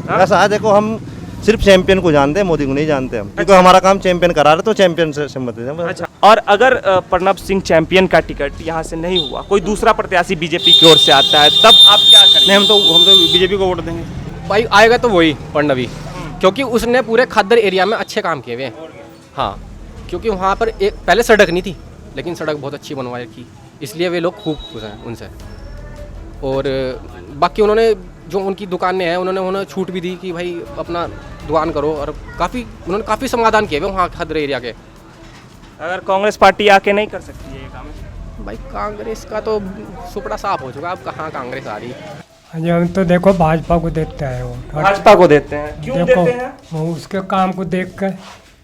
हाँ? ऐसा है, देखो हम सिर्फ चैंपियन को जानते हैं, मोदी को नहीं जानते हम, क्योंकि हमारा काम चैंपियन करा रहे, तो चैंपियन से संबंधित है। अच्छा, और अगर प्रणब सिंह चैंपियन का टिकट यहाँ से नहीं हुआ, कोई दूसरा प्रत्याशी बीजेपी की ओर से आता है, तब आप क्या करेंगे? नहीं, हम तो बीजेपी को वोट देंगे। भाई आएगा तो वही फडणवीस, क्योंकि उसने पूरे खद्दर एरिया में अच्छे काम किए हुए हैं। हाँ, क्योंकि वहाँ पर एक पहले सड़क नहीं थी, लेकिन सड़क बहुत अच्छी बनवा रखी, इसलिए वे लोग खूब खुश हैं उनसे। और बाकी उन्होंने जो उनकी दुकानें हैं, उन्होंने छूट भी दी कि भाई अपना दुकान करो, और उन्होंने काफ़ी समाधान किए हुए वहाँ खद्दर एरिया के। अगर कांग्रेस पार्टी आके नहीं कर सकती है ये काम? भाई कांग्रेस का तो सुपड़ा साफ हो चुका, अब कहाँ कांग्रेस आ रही। जी, हम तो देखो भाजपा को देखते हैं वो। भाजपा को देते हैं, क्यों देखो देते हैं? वो उसके काम को देख कर।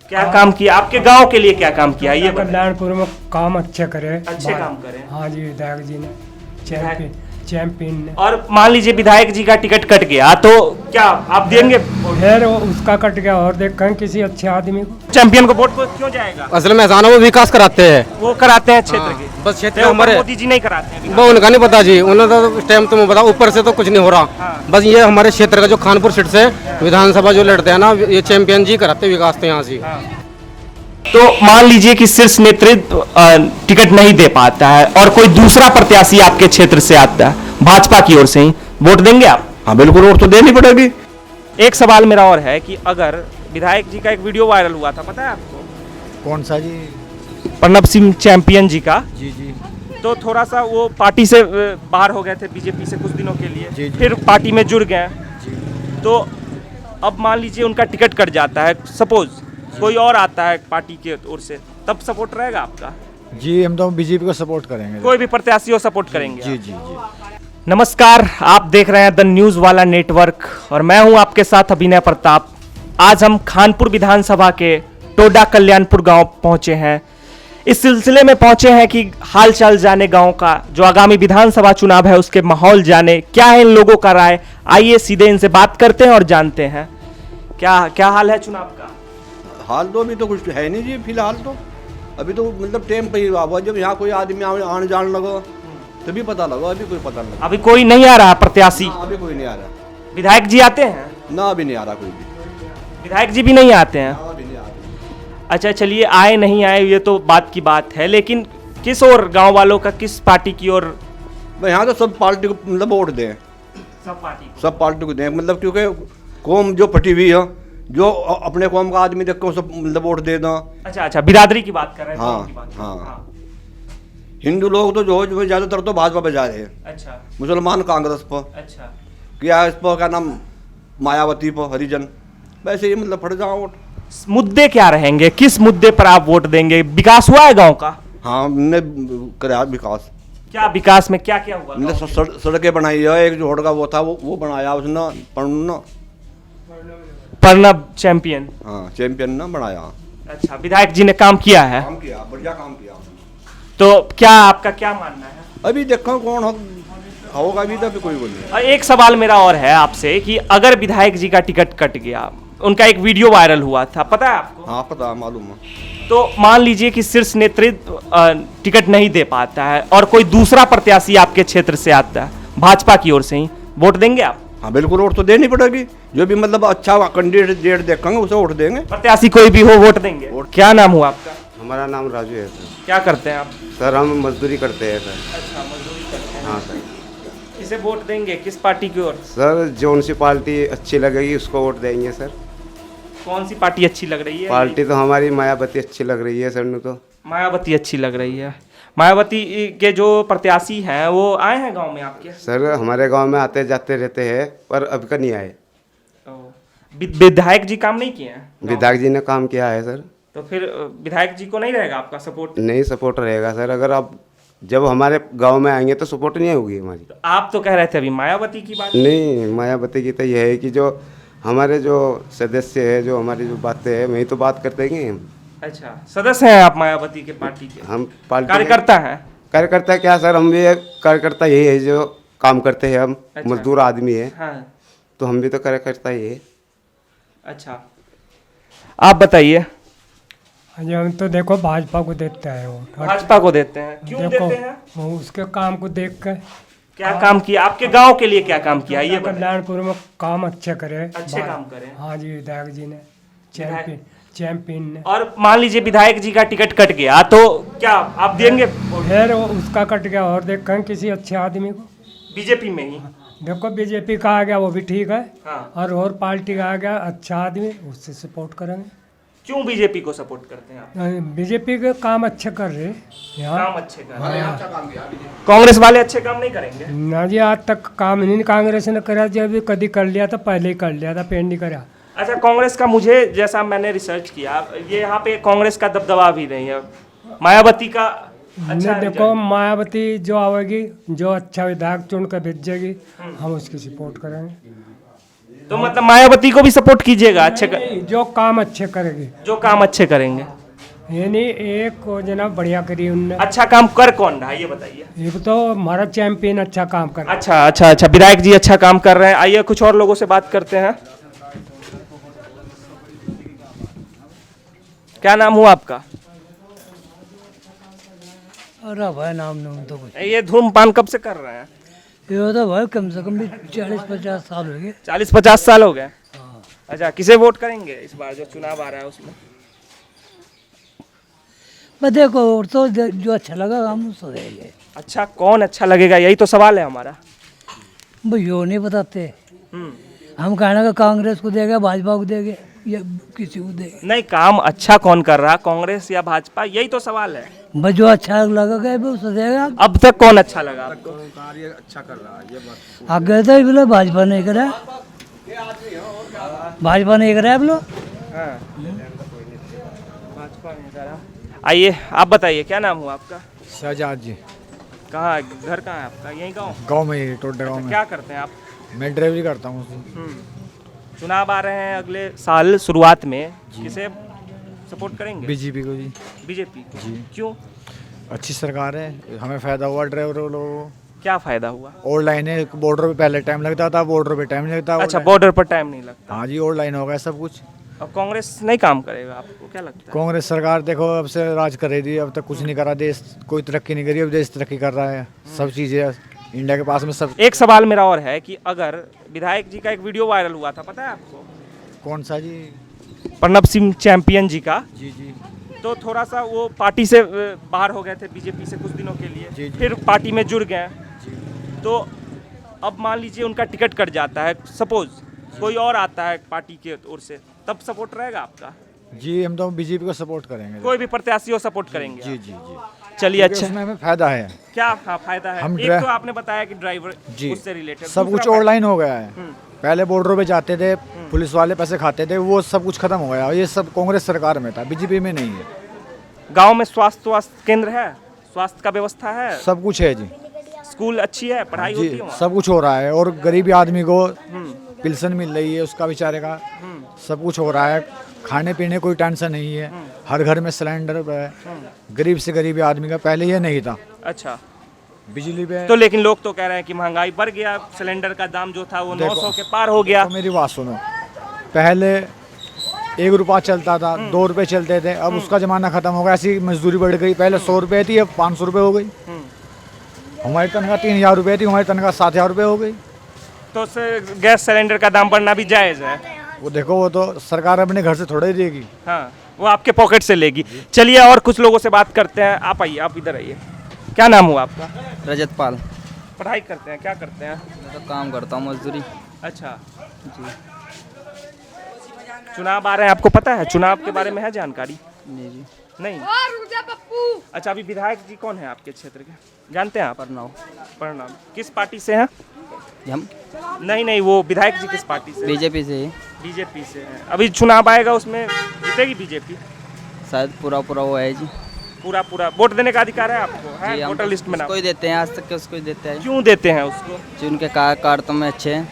क्या काम किया आपके गांव के लिए? क्या काम किया ये बताइए। कल्याणपुर में काम अच्छे करे, अच्छे काम करे। हाँ जी, विधायक जी ने, चैंपियन ने। और मान लीजिए विधायक जी का टिकट कट गया तो क्या आप देंगे? फिर उसका कट गया और देखें किसी अच्छे आदमी को। चैंपियन को वोट क्यों जाएगा? असल में ऐसा ना, वो विकास कराते हैं, वो कराते हैं क्षेत्र के, बस क्षेत्र तो हमारे मोदी जी नहीं कराते हैं। वो उनका नहीं पता जी, उन्होंने तो इस टाइम तुम्हें बताओ, ऊपर से तो कुछ नहीं हो रहा। हाँ। बस ये हमारे क्षेत्र का जो खानपुर सीट से विधानसभा जो लड़ते हैं ना, ये चैंपियन जी कराते हैं विकास तो यहाँ से। तो मान लीजिए कि शीर्ष नेतृत्व टिकट नहीं दे पाता है और कोई दूसरा प्रत्याशी आपके क्षेत्र से आता है भाजपा की ओर से ही, वोट देंगे आप? हाँ बिल्कुल, वोट तो देनी पड़ेगी। एक सवाल मेरा और है कि अगर विधायक जी का एक वीडियो वायरल हुआ था, पता है आपको? कौन सा जी? प्रणब सिंह चैंपियन जी का। जी जी तो थोड़ा सा वो पार्टी से बाहर हो गए थे, बीजेपी से कुछ दिनों के लिए, जी। फिर पार्टी में जुड़ गए। तो अब मान लीजिए उनका टिकट कट जाता है, सपोज कोई और आता है पार्टी की ओर से, तब सपोर्ट रहेगा आपका? जी, हम तो बीजेपी को सपोर्ट करेंगे। कोई भी प्रत्याशी हो सपोर्ट करेंगे? जी जी जी। नमस्कार, आप देख रहे हैं द न्यूज वाला नेटवर्क और मैं हूं आपके साथ अभिनय प्रताप। आज हम खानपुर विधानसभा के टोडा कल्याणपुर गांव पहुंचे हैं। इस सिलसिले में पहुंचे हैं कि हाल चाल जाने गांव का, जो आगामी विधानसभा चुनाव है उसके माहौल जाने, क्या है इन लोगों का राय। आइए सीधे इनसे बात करते हैं और जानते हैं क्या हाल है चुनाव का। हाल तो अभी तो कुछ है नहीं जी, फिलहाल तो अभी तो मतलब टाइम पे ही हुआ, जब यहाँ कोई आदमी आने जाने लगा तभी पता लगा, अभी कोई पता नहीं लगा। अभी कोई नहीं आ रहा प्रत्याशी? अभी कोई नहीं आ रहा। विधायक जी आते हैं? ना, अभी नहीं आ रहा कोई भी। विधायक जी भी नहीं आते हैं? अभी नहीं आ रहा। अच्छा चलिए, आए नहीं आए ये तो बात की बात है, लेकिन किस ओर गांव वालों का, किस पार्टी की ओर? भाई यहाँ तो सब पार्टी को मतलब वोट दें, सब पार्टी को दें, मतलब क्योंकि कौम जो फटी हुई है, जो अपने कौम का आदमी देख कर सब मतलब वोट दे दो। अच्छा, बिरादरी की बात कर रहे हैं? हाँ, कौम की बात कर रहे हैं। हाँ। हिंदू लोग तो जो ज्यादातर तो भाजपा पे जा रहे हैं, अच्छा मुसलमान कांग्रेस पर, अच्छा। क्या इस पर क्या नाम मायावती पर, हरिजन, वैसे ही मतलब फट जाओ वोट। मुद्दे क्या रहेंगे, किस मुद्दे पर आप वोट देंगे? विकास हुआ है गांव का? हाँ, हमने कराया विकास, क्या विकास में क्या क्या हुआ? हमने सड़कें बनाई है, एक जो रोड का वो था वो बनाया उसने, प्रणब चैंपियन। हाँ, चैंपियन ने बनाया। अच्छा, विधायक जी ने काम किया है? काम किया, बढ़िया काम किया। तो क्या आपका क्या मानना है? अभी देखो कौन होगा, अभी तो अभी कोई नहीं। और एक सवाल मेरा और है आपसे कि अगर विधायक जी का टिकट कट गया, उनका एक वीडियो वायरल हुआ था, पता है आपको? हाँ पता, मालूम है। तो मान लीजिए कि शीर्ष नेतृत्व टिकट नहीं दे पाता है और कोई दूसरा प्रत्याशी आपके क्षेत्र से आता है भाजपा की ओर से ही, वोट देंगे आप? हाँ बिल्कुल, वोट तो देनी पड़ेगी, जो भी मतलब अच्छा कैंडिडेट देखेंगे उसे वोट देंगे। प्रत्याशी कोई भी हो वोट देंगे। क्या नाम हुआ आपका? हमारा नाम राजू है सर। क्या करते हैं आप? सर हम मजदूरी करते हैं सर। अच्छा, मजदूरी करते हैं। हाँ सर। इसे वोट देंगे किस पार्टी की ओर? सर जो उनसी पार्टी अच्छी लगेगी उसको वोट देंगे सर। कौन सी पार्टी अच्छी लग रही है? पार्टी तो हमारी मायावती अच्छी लग रही है सर ने तो। मायावती अच्छी लग रही है। मायावती के जो प्रत्याशी हैं वो आए हैं गांव में आपके? सर हमारे गांव में आते जाते रहते हैं, पर अब का नहीं आए। विधायक जी काम नहीं किए हैं? विधायक जी ने काम किया है सर। तो फिर विधायक जी को नहीं रहेगा आपका सपोर्ट? नहीं, सपोर्ट रहेगा सर। अगर आप जब हमारे गांव में आएंगे तो सपोर्ट नहीं होगी हमारी। तो आप तो कह रहे थे अभी मायावती की बात। नहीं, मायावती की तो यह है कि जो हमारे जो सदस्य है, जो हमारी जो बातें हैं, वही तो बात करते हैं हम। अच्छा, सदस्य हैं आप मायावती के पार्टी के? हम पार्टी कार्यकर्ता हैं? कार्यकर्ता क्या सर, हम भी एक कार्यकर्ता यही है जो काम करते हैं। हम अच्छा। मजदूर आदमी है, हाँ। तो हम भी तो कार्यकर्ता ही है। अच्छा, आप बताइए। जी, हम तो देखो भाजपा को देखते हैं वो। भाजपा को देते हैं, क्यों देखो देते हैं? वो उसके काम को देख कर। क्या काम किया आपके गांव के लिए? क्या काम किया ये बताइए। कल्याणपुर में काम अच्छे करे। अच्छे काम करे। हाँ जी, विधायक जी ने, चैंपियन ने। और मान लीजिए विधायक जी का टिकट कट गया तो क्या आप देंगे? फिर उसका कट गया और देखें किसी अच्छे आदमी को। बीजेपी में ही? देखो बीजेपी का आ गया वो भी ठीक है, हाँ। और पार्टी का आ गया अच्छा आदमी, उससे सपोर्ट करेंगे। क्यों बीजेपी को सपोर्ट करते हैं आप? बीजेपी के काम अच्छे कर रहे यहाँ। काम अच्छे कर रहे हैं। कांग्रेस वाले अच्छे काम नहीं करेंगे? ना जी, आज तक काम नहीं कांग्रेस ने करा। जब कभी कर लिया था पहले ही कर लिया था, पेड़ नहीं करा। अच्छा, कांग्रेस का मुझे जैसा मैंने रिसर्च किया, ये यहाँ पे कांग्रेस का दबदबा भी नहीं है। मायावती का अच्छा देखो, मायावती जो आवेगी, जो अच्छा विधायक चुन कर भेजेगी, हम उसकी सपोर्ट करेंगे। तो मतलब मायावती को भी सपोर्ट कीजिएगा? अच्छे जो काम अच्छे करेगी, जो काम अच्छे करेंगे। यानी एक जनाब बढ़िया करी उनने। अच्छा काम कर कौन रहा है ये बताइए? एक तो हमारा चैंपियन अच्छा काम कर रहा है। अच्छा, विधायक जी अच्छा काम कर रहे हैं। आइए कुछ और लोगों से बात करते हैं। क्या नाम हुआ आपका? अरे भाई नाम नहीं तो कुछ। ये धूम्रपान कब से कर रहे हैं? ये तो भाई कम से कम भी 40-50 साल हो गए। 40-50 साल हो गए। अच्छा, किसे वोट करेंगे इस बार जो चुनाव आ रहा है उसमें? बस देखो, और तो जो अच्छा लगा हम उसको देंगे। अच्छा, कौन अच्छा लगेगा यही तो सवाल है हमारा। भाई यो नहीं बताते, हम कहना का कांग्रेस को देगा, भाजपा को देंगे, या किसी को देंगे। नहीं, काम अच्छा कौन कर रहा, कांग्रेस या भाजपा, यही तो सवाल है। बस जो अच्छा लगेगा उसको देगा। अब तक कौन अच्छा लगा आपको? आगे तो बोलो भाजपा नहीं करा, भाजपा नहीं करा बोलो। आइए आप बताइए, क्या नाम हुआ आपका? शहजाद जी। कहाँ घर कहाँ है आपका? यही गाँव? गांव में ही, टोडा गांव में। क्या करते हैं आप? मैं ड्राइवरी करता हूँ। चुनाव आ रहे हैं अगले साल शुरुआत में, किसे सपोर्ट करेंगे? बीजेपी को जी। बीजेपी जी। क्यों? अच्छी सरकार है, हमें फायदा हुआ ड्राइवरों लोगों को। क्या फायदा हुआ? और लाइन है, बॉर्डर पे पहले टाइम लगता था, बॉर्डर पे टाइम नहीं लगता। अच्छा, बॉर्डर पर टाइम नहीं लगता। हाँ जी, और लाइन हो गया सब कुछ। अब कांग्रेस नहीं काम करेगा, आपको क्या लगता है? कांग्रेस सरकार देखो अब से राज कर रही थी, अब तक कुछ नहीं करा, देश कोई तरक्की नहीं करी। अब देश तरक्की कर रहा है, सब चीज़ें इंडिया के पास में सब। एक सवाल मेरा और है कि अगर विधायक जी का एक वीडियो वायरल हुआ था, पता है आपको? कौन सा जी? प्रणब सिंह चैंपियन जी का। जी जी। तो थोड़ा सा वो पार्टी से बाहर हो गए थे, बीजेपी से कुछ दिनों के लिए, जी, जी। फिर पार्टी में जुड़ गए। तो अब मान लीजिए उनका टिकट कट जाता है, सपोज कोई और आता है पार्टी के ओर से, तब सपोर्ट रहेगा आपका? जी, हम तो बीजेपी को सपोर्ट करेंगे। कोई भी प्रत्याशी हो सपोर्ट करेंगे? जी जी जी। चलिए, अच्छा। उसमें हमें फायदा है। क्या फायदा है? हम एक तो आपने बताया कि ड्राइवर जी उससे रिलेटेड, सब कुछ ऑनलाइन हो गया है। पहले बॉर्डर पे जाते थे, पुलिस वाले पैसे खाते थे, वो सब कुछ खत्म हो गया। ये सब कांग्रेस सरकार में था, बीजेपी में नहीं है। गांव में स्वास्थ्य केंद्र है, स्वास्थ्य का व्यवस्था है, सब कुछ है जी। स्कूल अच्छी है, पढ़ाई होती जी, है वहाँ? सब कुछ हो रहा है। और गरीबी आदमी को पेंशन मिल रही है, उसका बेचारे का सब कुछ हो रहा है। खाने पीने कोई टेंशन नहीं है, हर घर में सिलेंडर है। गरीब से गरीब आदमी का पहले ये नहीं था। अच्छा, बिजली पे तो लेकिन लोग तो कह रहे हैं कि महंगाई बढ़ गया, सिलेंडर का दाम जो था वो 900 के पार हो गया। तो मेरी बात सुनो, पहले 1 रुपया चलता था, 2 रुपए चलते थे, अब उसका जमाना खत्म हो गया। ऐसी मजदूरी बढ़ गई, पहले 100 रुपए थी, अब 500 रुपए हो गई। हमारी तनख्वाह 3000 रुपए थी, हमारी तनख्वाह 7000 रुपए हो गई। तो गैस सिलेंडर का दाम बढ़ना भी जायज़ है? वो देखो, वो तो सरकार अपने घर से थोड़ा ही देगी। हाँ, वो आपके पॉकेट से लेगी। चलिए और कुछ लोगों से बात करते हैं। आप आइए, आप इधर आइए। क्या नाम हुआ आपका? रजत पाल। पढ़ाई करते हैं? क्या करते हैं? मैं तो काम करता हूँ, मजदूरी। अच्छा जी। चुनाव आ रहे हैं, आपको पता है चुनाव के बारे में है जानकारी? नहीं जी। नहीं। अच्छा, अभी विधायक जी कौन है आपके क्षेत्र के, जानते हैं आप? प्रणाम। किस पार्टी से हैं? हम नहीं, वो विधायक जी किस पार्टी से? बीजेपी से ही। बीजेपी से हैं। अभी चुनाव आएगा, उसमें जीतेगी बीजेपी? शायद पूरा वो है जी। पूरा वोट देने का अधिकार है आपको? है? जी, हम वोटर लिस्ट में नाम? उसको ही देते हैं, आज तक के उसको ही देते हैं। क्यों देते हैं उसको? जी, उनके कार्यक्रम में अच्छे हैं।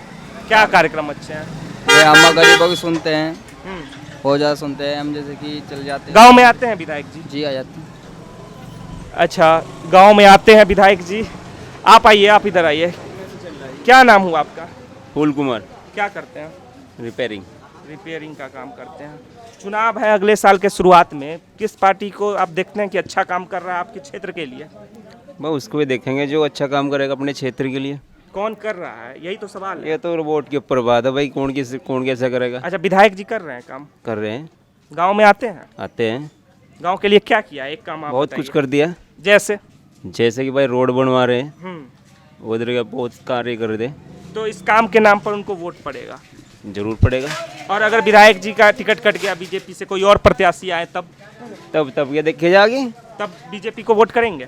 क्या कार्यक्रम अच्छे हैं? वे हम गरीबों की सुनते हैं, हो जा सुनते हैं हम, जैसे कि चल जाते हैं। गांव में आते हैं विधायक जी? जी, आ जाते हैं। अच्छा, गांव में आते हैं विधायक जी। आप आइए, आप इधर आइए। क्या नाम हुआ आपका? फूल कुमार। क्या करते हैं? रिपेयरिंग का काम करते हैं। चुनाव है अगले साल के शुरुआत में, किस पार्टी को आप देखते हैं कि अच्छा काम कर रहा है आपके क्षेत्र के लिए? बस उसको भी देखेंगे जो अच्छा काम करेगा अपने क्षेत्र के लिए। कौन कर रहा है, यही तो सवाल है। ये तो वोट के ऊपर बात है भाई, कौन कैसा करेगा। अच्छा, विधायक जी कर रहे हैं काम, कर रहे हैं, गांव में आते हैं, आते हैं, गांव के लिए क्या किया, एक काम आप बहुत कुछ बताइए। कर दिया। जैसे कि भाई रोड बनवा रहे हैं, उधर का बहुत कार्य कर दे, तो इस काम के नाम पर उनको वोट पड़ेगा, जरूर पड़ेगा। और अगर विधायक जी का टिकट कट गया, बीजेपी से कोई और प्रत्याशी आए, तब ये देखे जाएगी, तब बीजेपी को वोट करेंगे।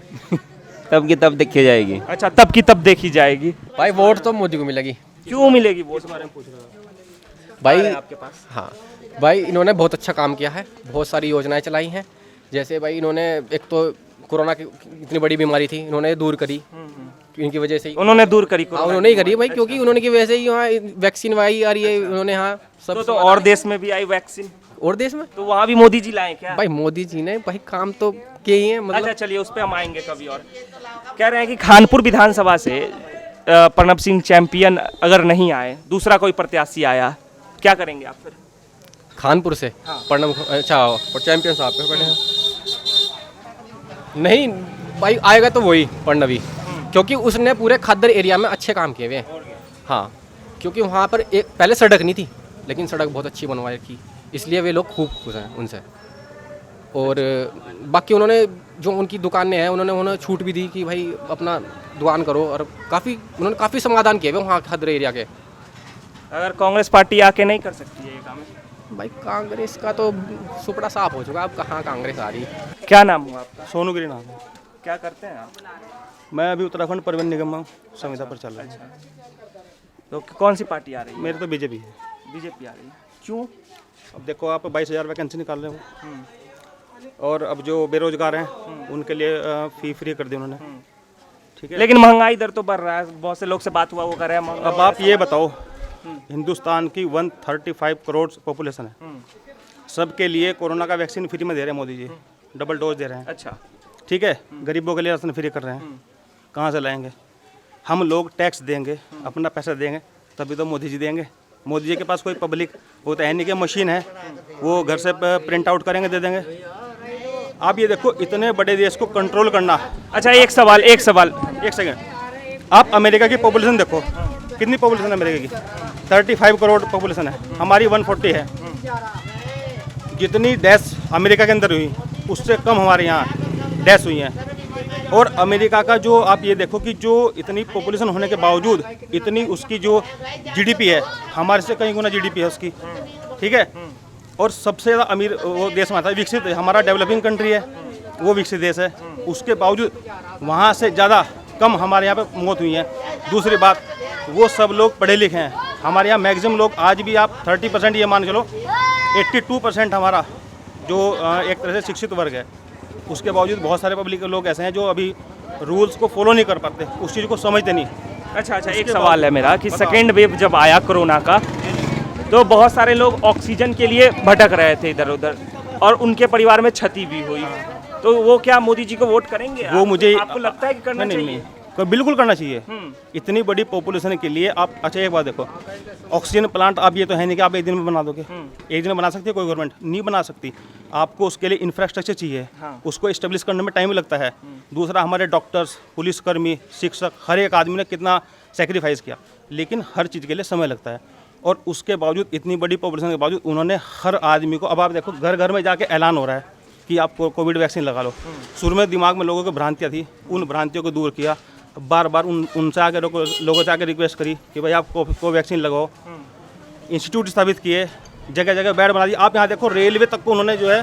तब की तब देखी जाएगी। अच्छा, तब की तब देखी जाएगी। भाई वोट तो मोदी को मिलेगी। क्यों मिलेगी वोट, बारे में पूछ रहा हूँ भाई आपके पास। हाँ भाई, इन्होंने बहुत अच्छा काम किया है, बहुत सारी योजनाएं चलाई हैं। जैसे भाई इन्होंने एक तो कोरोना की इतनी बड़ी बीमारी थी, इन्होंने दूर करी, इनकी वजह से ही उन्होंने दूर करी। हाँ, उन्होंने ही करी भाई, क्योंकि उन्होंने की वजह से ही यहाँ वैक्सीन आई आ रही है, उन्होंने यहाँ सब तो और देश में भी आई वैक्सीन, और देश में तो वहाँ भी मोदी जी लाए क्या? भाई मोदी जी ने भाई काम तो किए ही हैं, मतलब। अच्छा चलिए, उस पर हम आएंगे कभी और। कह रहे हैं कि खानपुर विधानसभा से प्रणब सिंह चैंपियन अगर नहीं आए, दूसरा कोई प्रत्याशी आया, क्या करेंगे आप फिर? खानपुर से प्रणब, अच्छा चैंपियन साहब पे पड़े हैं। नहीं भाई, आएगा तो वही प्रणवी, क्योंकि उसने पूरे खद्दर एरिया में अच्छे काम किए हुए हैं। हाँ, क्योंकि वहाँ पर एक पहले सड़क नहीं थी, लेकिन सड़क बहुत अच्छी बनवा रखी, इसलिए वे लोग खूब खुश हैं उनसे। और बाकी उन्होंने जो उनकी दुकानें हैं, उन्होंने छूट भी दी कि भाई अपना दुकान करो, और उन्होंने काफ़ी समाधान किए हुए वहाँ खद्दर एरिया के। अगर कांग्रेस पार्टी आके नहीं कर सकती है ये काम? भाई कांग्रेस का तो सुपड़ा साफ हो चुका, अब कहाँ कांग्रेस आ रही। क्या नाम हुआ आपका? सोनू गिरी नाम है। क्या करते हैं आप? मैं अभी उत्तराखंड परिवहन निगम में संविदा पर चल रहा है। तो कौन सी पार्टी आ रही है? मेरे तो बीजेपी है। बीजेपी आ रही है, क्यों? अब देखो, आप 22,000 वैकेंसी निकाल रहे हो, और अब जो बेरोजगार हैं उनके लिए फी फ्री कर दी उन्होंने, ठीक है। लेकिन महंगाई दर तो बढ़ रहा है, बहुत से लोग से बात हुआ, वो कह रहे हैं महंगाई। अब आप ये बताओ, हिंदुस्तान की 135 करोड़ पॉपुलेशन है, सबके लिए कोरोना का वैक्सीन फ्री में दे रहे हैं मोदी जी, डबल डोज दे रहे हैं। अच्छा, ठीक है, गरीबों के लिए राशन फ्री कर रहे हैं, कहाँ से लाएंगे? हम लोग टैक्स देंगे, अपना पैसा देंगे, तभी तो मोदी जी देंगे। मोदी जी के पास कोई पब्लिक वो तो है नहीं कि मशीन है, वो घर से प्रिंट आउट करेंगे दे देंगे। आप ये देखो, इतने बड़े देश को कंट्रोल करना। अच्छा, एक सवाल एक सेकंड, आप अमेरिका की पॉपुलेशन देखो, कितनी पॉपुलेशन है अमेरिका की? 35 करोड़ पॉपुलेशन है, हमारी 140 है। जितनी डेथ अमेरिका के अंदर हुई, उससे कम हमारे यहाँ डेथ हुई हैं। और अमेरिका का जो आप ये देखो कि जो इतनी पॉपुलेशन होने के बावजूद इतनी उसकी जो जीडीपी है, हमारे से कई गुना जीडीपी है उसकी, ठीक है। और सबसे ज़्यादा अमीर वो देश में आता है, विकसित है, हमारा डेवलपिंग कंट्री है, वो विकसित देश है, उसके बावजूद वहाँ से ज़्यादा कम हमारे यहाँ पे मौत हुई है। दूसरी बात, वो सब लोग पढ़े लिखे हैं, हमारे यहाँ मैक्सिमम लोग, आज भी आप 30% ये मान चलो, 82% हमारा जो एक तरह से शिक्षित वर्ग है। उसके बावजूद बहुत सारे पब्लिक लोग ऐसे हैं जो अभी रूल्स को फॉलो नहीं कर पाते, उस चीज़ को समझते नहीं। अच्छा, एक सवाल है मेरा कि सेकेंड वेव जब आया कोरोना का, तो बहुत सारे लोग ऑक्सीजन के लिए भटक रहे थे इधर उधर, और उनके परिवार में क्षति भी हुई, तो वो क्या मोदी जी को वोट करेंगे? वो मुझे आपको लगता है कि करना चाहिए? बिल्कुल करना चाहिए। इतनी बड़ी पॉपुलेशन के लिए आप, अच्छा एक बात देखो, ऑक्सीजन प्लांट आप ये तो है नहीं कि आप एक दिन में बना दोगे, एक दिन में बना सकती है कोई गवर्नमेंट? नहीं बना सकती। आपको उसके लिए इंफ्रास्ट्रक्चर चाहिए, उसको इस्टेब्लिश करने में टाइम लगता है। दूसरा, हमारे डॉक्टर्स, पुलिसकर्मी, शिक्षक, हर एक आदमी ने कितना सेक्रीफाइस किया, लेकिन हर चीज़ के लिए समय लगता है। और उसके बावजूद, इतनी बड़ी पॉपुलेशन के बावजूद, उन्होंने हर आदमी को, अब आप देखो घर घर में जाके ऐलान हो रहा है कि आप कोविड वैक्सीन लगा लो। शुरू में दिमाग में लोगों को भ्रांतियाँ थी, उन भ्रांतियों को दूर किया, बार बार उनसे आके लोगों से आके रिक्वेस्ट करी कि भाई आप को वैक्सीन लगाओ। इंस्टीट्यूट स्थापित किए, जगह जगह बेड बना दिए। आप यहाँ देखो, रेलवे तक को उन्होंने जो है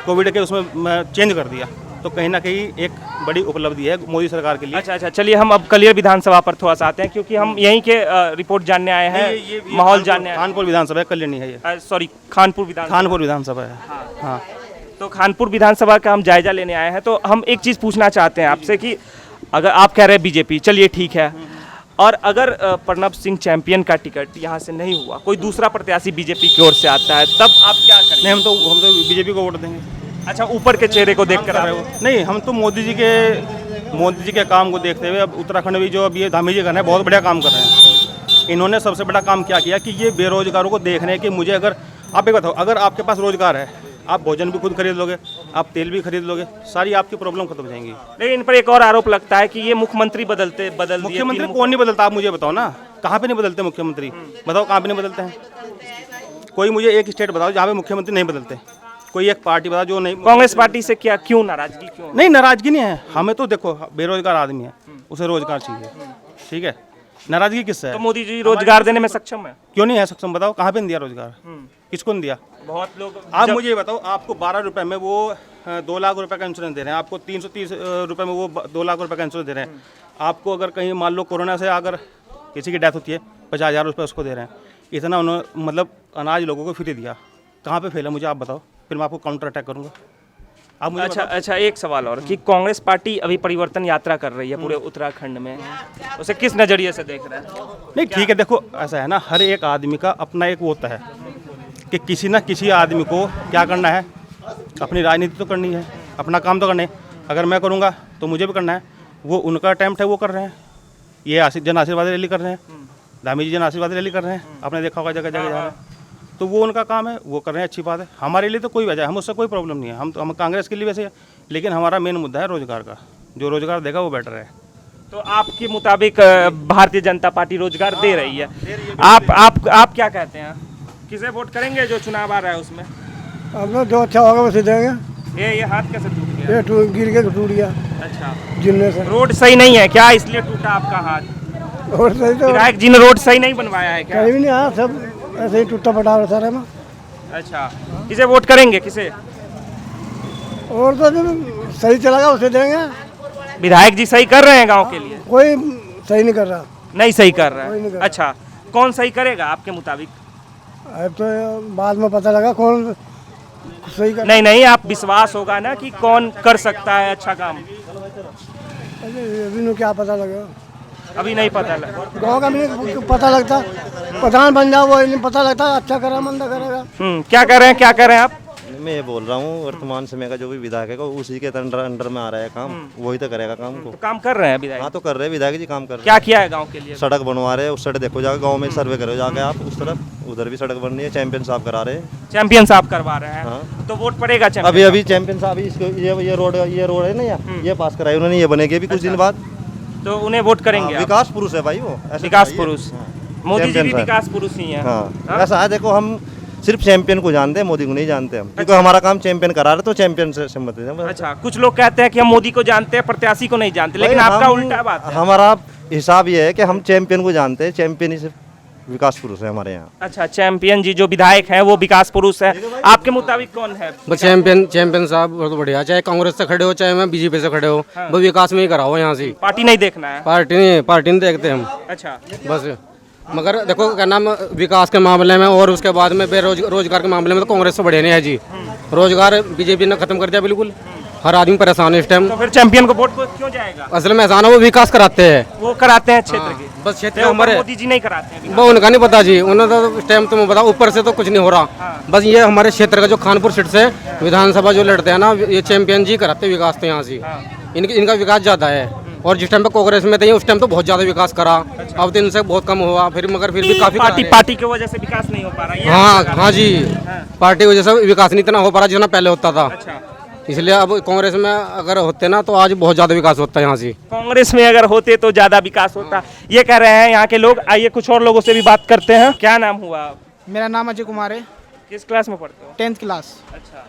कोविड के उसमें चेंज कर दिया, तो कहीं ना कहीं एक बड़ी उपलब्धि है मोदी सरकार के लिए। अच्छा, चलिए हम अब कलियर विधानसभा पर थोड़ा सा आते हैं, क्योंकि हम यहीं के रिपोर्ट जानने आए हैं, ये माहौल जानने आए हैं। खानपुर विधानसभा है, कल्याण नहीं है ये, सॉरी, खानपुर विधानसभा है। हाँ, तो खानपुर विधानसभा का हम जायजा लेने आए हैं। तो हम एक चीज़ पूछना चाहते हैं आपसे कि अगर आप कह रहे हैं बीजेपी, चलिए ठीक है, और अगर प्रणब सिंह चैंपियन का टिकट यहाँ से नहीं हुआ, कोई दूसरा प्रत्याशी बीजेपी की ओर से आता है, तब आप क्या करेंगे? नहीं, हम तो बीजेपी को वोट देंगे। अच्छा, ऊपर के चेहरे को देख कर रहे हो? नहीं, हम तो मोदी जी के काम को देखते हुए, अब उत्तराखंड भी जो अब ये धामी जी कर रहे हैं, बहुत बढ़िया काम कर रहे हैं। इन्होंने सबसे बड़ा काम क्या किया कि ये बेरोजगारों को देख रहे हैं कि मुझे, अगर आप एक बताओ, अगर आपके पास रोजगार है, आप भोजन भी खुद खरीद लोगे, आप तेल भी खरीद लोगे, सारी आपकी प्रॉब्लम खत्म हो जाएंगी। लेकिन इन पर एक और आरोप लगता है कि ये मुख्यमंत्री बदल दिए मुख्यमंत्री कौन नहीं बदलता, आप मुझे बताओ ना, कहाँ पे नहीं बदलते मुख्यमंत्री? बताओ कहाँ पे नहीं बदलते हैं? कोई मुझे एक स्टेट बताओ जहाँ पे मुख्यमंत्री नहीं बदलते। कोई एक पार्टी बताओ जो नहीं। कांग्रेस पार्टी से क्या क्यों नाराजगी क्यों? नहीं, नाराजगी नहीं है, हमें तो देखो बेरोजगार आदमी है, उसे रोजगार चाहिए, ठीक है। नाराजगी किससे है? तो मोदी जी रोजगार देने में सक्षम है? क्यों नहीं है सक्षम? बताओ कहाँ पे नहीं दिया रोजगार, किसको नहीं दिया? बहुत लोग आप मुझे ये बताओ, आपको 12 रुपए में वो 2 लाख रुपए का इंश्योरेंस दे रहे हैं, आपको 330 रुपए में वो 2 लाख रुपए का इंश्योरेंस दे रहे हैं। आपको अगर कहीं मान लो कोरोना से अगर किसी की डेथ होती है 50,000 रुपये उसको दे रहे हैं। इतना उन्होंने मतलब अनाज लोगों को फ्री दिया, कहाँ पे फेला मुझे आप बताओ, फिर मैं आपको काउंटर अटैक करूँगा। आप मुझे अच्छा एक सवाल और कि कांग्रेस पार्टी अभी परिवर्तन यात्रा कर रही है पूरे उत्तराखंड में, उसे किस नजरिए से देख रहे हैं? नहीं ठीक है, देखो ऐसा है ना, हर एक आदमी का अपना एक वो होता है कि किसी ना किसी आदमी को क्या करना है, अपनी राजनीति तो करनी है, अपना काम तो करना है। अगर मैं करूँगा तो मुझे भी करना है। वो उनका अटैम्प्ट है, वो कर रहे हैं। ये जन आशीर्वाद रैली कर रहे हैं, धामी जी जन आशीर्वाद रैली कर रहे हैं, आपने देखा होगा जगह जगह जा रहे हैं, तो वो उनका काम है, वो कर रहे हैं, अच्छी बात है। हमारे लिए तो कोई वजह, हम उससे कोई प्रॉब्लम नहीं है, हम कांग्रेस के लिए वैसे है, लेकिन हमारा मेन मुद्दा है रोजगार का। जो रोजगार देगा वो बेटर है। तो आपके मुताबिक भारतीय जनता पार्टी रोजगार दे रही है, आप क्या कहते हैं? किसे वोट करेंगे जो चुनाव आ रहा है उसमें? अब जो अच्छा होगा उसे देंगे। ये हाथ कैसे टूट गया? ये गिर के टूट गया। अच्छा, गिरने से। रोड सही नहीं है क्या, इसलिए टूटा आपका हाथ? और सही तो विधायक जी ने रोड सही नहीं बनवाया है क्या? कहीं भी नहीं आया, सब ऐसे ही टूटा फटा सारे में। अच्छा, किसे वोट करेंगे, किसे? और तो जो सही चलेगा उसे देंगे। विधायक जी सही कर रहे हैं गांव के लिए? कोई सही नहीं कर रहा। नहीं सही कर रहा कोई नहीं है। कर अच्छा, कौन सही करेगा आपके मुताबिक? अब तो बाद में पता लगा कौन सही कर। नहीं, आप विश्वास होगा ना कि कौन कर सकता है अच्छा काम? अभी क्या पता लगेगा, अभी नहीं पता लगा। गाँव का भी नहीं पता लगता, प्रधान बन जाओ वो नहीं पता लगता, अच्छा करा मंदा करेगा। क्या कर रहे हैं आप? मैं ये बोल रहा हूँ, वर्तमान समय का जो भी विधायक है उसी के अंडर में आ रहा है काम, वही तो करेगा काम को। तो काम कर रहे हैं विधायक? हाँ तो कर रहे हैं, विधायक जी काम कर रहे हैं। क्या किया है गांव के लिए? सड़क बनवा रहे हैं, उस सड़क देखो जाके, गांव में सर्वे करो जाके आप, उस तरफ उधर भी सड़क बन रही है, चैंपियन साहब करा रहे हैं। चैंपियन साहब करवा रहे हैं। हाँ। तो वोट पड़ेगा चैंपियन? अभी चैंपियन साहब इसको ये रोड है ना, ये पास कराई उन्होंने, ये बनेगी अभी कुछ दिन बाद, तो उन्हें वोट करेंगे आप? विकास पुरुष है भाई वो, विकास पुरुष। मोदी जी भी विकास पुरुष ही हैं। हाँ ऐसा है, देखो हम सिर्फ चैंपियन को जानते हैं, मोदी को नहीं जानते हम, क्योंकि हमारा काम चैंपियन करा रहे तो चैंपियन से सम्मत है। अच्छा, कुछ लोग कहते हैं कि हम मोदी को जानते हैं, प्रत्याशी को नहीं जानते, लेकिन आपका उल्टा बात है। हमारा हिसाब ये है कि हम चैंपियन को जानते हैं, चैंपियन ही सिर्फ विकास पुरुष है हमारे यहाँ। अच्छा, चैंपियन जी जो विधायक हैं वो विकास पुरुष है, आपके मुताबिक कौन है? चैंपियन साहब बहुत बढ़िया, चाहे कांग्रेस से खड़े हो चाहे मैं बीजेपी से खड़े हो, वो विकास में ही कराओ यहाँ से। पार्टी नहीं देखना है? पार्टी नहीं देखते हम। अच्छा, बस मगर देखो क्या नाम, विकास के मामले में और उसके बाद में रोजगार के मामले में तो कांग्रेस से बढ़िया नहीं है जी। रोजगार बीजेपी ने खत्म कर दिया बिल्कुल, हर आदमी परेशान है इस टाइम। तो फिर चैंपियन को वोट क्यों जाएगा? असल में ऐसा ना, वो विकास कराते हैं, वो कराते हैं क्षेत्र के, बस क्षेत्र हमारे। मोदी जी नहीं कराते हैं? वो उनका नहीं पता जी, उन्होंने तो इस टाइम तुम्हें बताओ ऊपर से तो कुछ नहीं हो रहा। बस ये हमारे क्षेत्र का जो खानपुर सीट से विधानसभा जो लड़ते हैं ना, ये चैंपियन जी कराते विकास तो यहाँ से, इनका विकास ज्यादा है। और जिस टाइम पे कांग्रेस में थे उस टाइम तो बहुत ज्यादा विकास करा, अब तो इनसे बहुत कम हुआ, फिर मगर फिर भी काफी पार्टी की वजह से विकास नहीं हो पा रहा है। हाँ जी, पार्टी की वजह से विकास नहीं इतना हो पा रहा जितना पहले होता था। इसलिए अब कांग्रेस में अगर होते ना तो आज बहुत ज्यादा विकास होता है यहाँ से। कांग्रेस में अगर होते तो ज्यादा विकास होता, ये कह रहे हैं यहाँ के लोग। आइए कुछ और लोगों से भी बात करते हैं। क्या नाम हुआ? मेरा नाम अजय कुमार है। किस क्लास में पढ़ते हो? 10th class. अच्छा,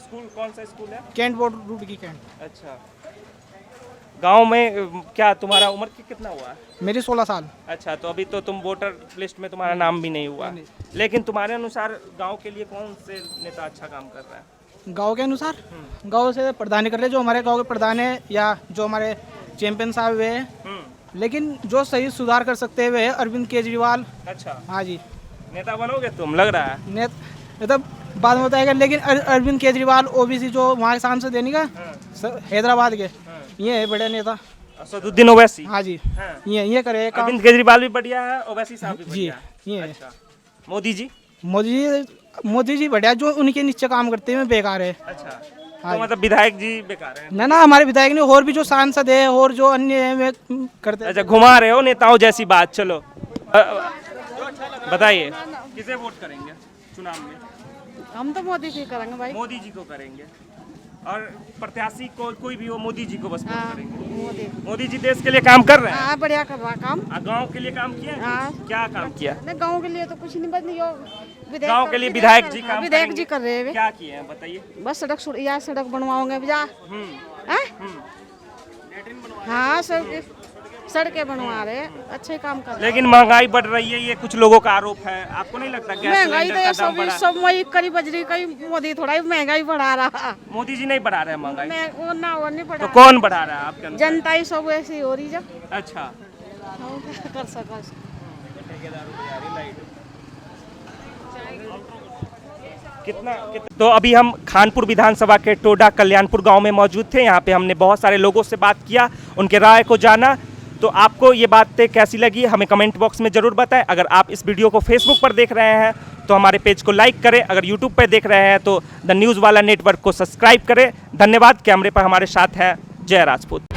स्कूल कौन सा स्कूल है? कैंट बोर्ड रूट की कैंट। अच्छा, गांव में क्या तुम्हारा उम्र कितना हुआ है? मेरी 16 साल। अच्छा, तो अभी तो तुम वोटर लिस्ट में तुम्हारा नाम भी नहीं हुआ, लेकिन तुम्हारे अनुसार गांव के लिए कौन से नेता अच्छा काम कर रहा है? गांव के अनुसार गांव से प्रधान कर रहे, जो हमारे गांव के प्रधान है या जो हमारे चैंपियन साहब हुए हैं, लेकिन जो सही सुधार कर सकते हुए अरविंद केजरीवाल। अच्छा, हाँ जी, नेता बनोगे तुम, लग रहा है। नेता बाद में बताएगा, लेकिन अरविंद केजरीवाल ओबीसी जो वहाँ के सांसद है नहीं का हैदराबाद के, ये है बड़े नेता। असदुद्दीन ओवैसी। हाँ जी, ये करे काम। अरविंद केजरीवाल भी बढ़िया है, ओवैसी साहब भी बढ़िया है। ये अच्छा, मोदी जी बढ़िया, जो उनके नीचे काम करते हैं बेकार है। अच्छा, तो मतलब विधायक जी बेकार है? ना हमारे विधायक नहीं, और भी जो सांसद है और जो अन्य है करते। अच्छा, घुमा रहे हो नेताओं जैसी बात। चलो बताइए किसे वोट करेंगे? चुनाव में? हम तो मोदी जी करेंगे भाई। मोदी जी को करेंगे। और प्रत्याशी कोई भी हो, मोदी जी को बस वोट करेंगे। मोदी जी देश के लिए काम कर रहे हैं। हाँ, बढ़िया कर रहा काम। गांव के लिए काम किया है? हाँ। क्या काम किया? नहीं, गांव के लिए तो कुछ नहीं, बस गांव के लिए विधायक जी काम विधायक जी कर रहे हैं। क्या किए हैं बताइए? बस सड़क बनवाओगे भैया। हाँ, सड़कें बनवा रहे हैं, अच्छे काम कर रहे हैं। लेकिन महंगाई बढ़ रही है, ये कुछ लोगों का आरोप है। आपको नहीं लगता गैस महंगाई सिलेंडर का दाम तो बढ़ा? सब वही करी बजरी कई, मोदी थोड़ा ही महंगाई बढ़ा रहा। मोदी जी नहीं बढ़ा रहे हैं महंगाई? वो नहीं बढ़ा। तो कौन बढ़ा रहा है आपके अनुसार? जनता ही सब ऐसी हो रही जब। अच्छा, कर सका। कितना तो अभी हम खानपुर विधानसभा के टोडा कल्याणपुर गांव में मौजूद थे। यहाँ पे हमने बहुत सारे लोगों से बात किया, उनके राय को जाना। तो आपको ये बातें कैसी लगी हमें कमेंट बॉक्स में ज़रूर बताएं। अगर आप इस वीडियो को फेसबुक पर देख रहे हैं तो हमारे पेज को लाइक करें। अगर यूट्यूब पर देख रहे हैं तो द न्यूज़ वाला नेटवर्क को सब्सक्राइब करें। धन्यवाद। कैमरे पर हमारे साथ हैं जय राजपूत।